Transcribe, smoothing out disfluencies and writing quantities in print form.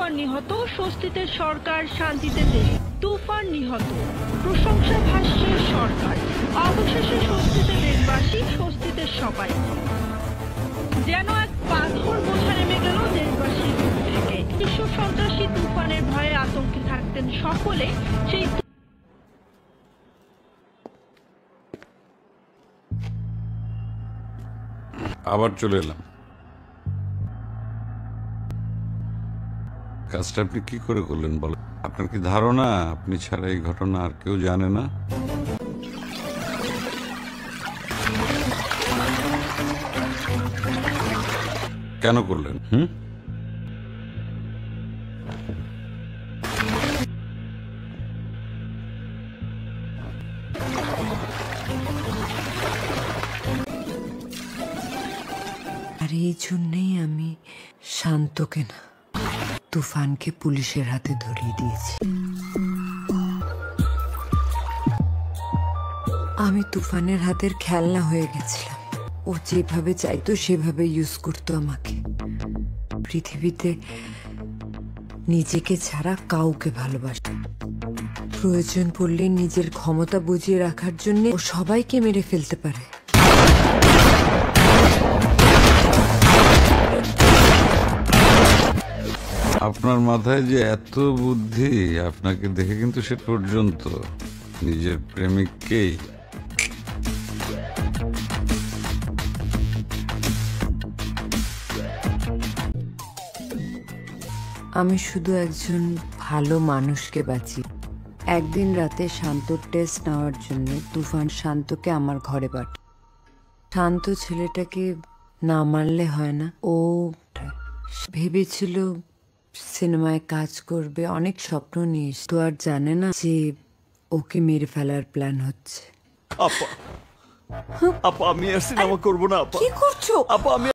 তুফান নিহত, স্বস্তিতে সরকার, শান্তিতে দেশ। তুফান নিহত, প্রশংসা ভাষ্যে সরকার, অবশেষে স্বস্তিতে দেশবাসী, স্বস্তিতে সবাই। যেন এক পাথর বোঝা নেমে গেল দেশবাসীর বুক থেকে। বিশ্ব সন্ত্রাসী তুফানের ভয়ে আতঙ্কে থাকতেন সকলে। সেই আবার চলে এলাম। কাজটা আপনি কি করে করলেন বলেন? আপনার কি ধারণা আপনি ছাড়া এই ঘটনা আর কেউ জানে না? কেন করলেন? আর এই জন্যই আমি শান্তকে না, তুফানকে পুলিশের হাতে ধরিয়ে দিয়েছি। আমি তুফানের হাতের খেলনা হয়ে গেছিলাম। ও যেভাবে চাইতো সেভাবে ইউজ করতো আমাকে। পৃথিবীতে নিজেকে ছাড়া কাউকে ভালোবাসত। প্রয়োজন পড়লে নিজের ক্ষমতা বুঝিয়ে রাখার জন্য ও সবাইকে মেরে ফেলতে পারে। আপনার মাথায় যে এত বুদ্ধি, আপনাকে দেখে কিন্তু সে পর্যন্ত নিজের প্রেমিককেই আমি শুধু একজন ভালো মানুষকে বাঁচি। একদিন রাতে শান্তর টেস্ট নেওয়ার জন্য তুফান শান্তকে আমার ঘরে পাঠায়। শান্ত ছেলেটাকে না মারলে হয় না। ও ভেবেছিল সিনেমায় কাজ করবে, অনেক স্বপ্ন নিয়ে, তো আর জানে না যে ওকে মেরে ফেলার প্ল্যান হচ্ছে। আপা, আপা আমি আর সিনেমা করবো না। আপা কি করছো? আপা আমি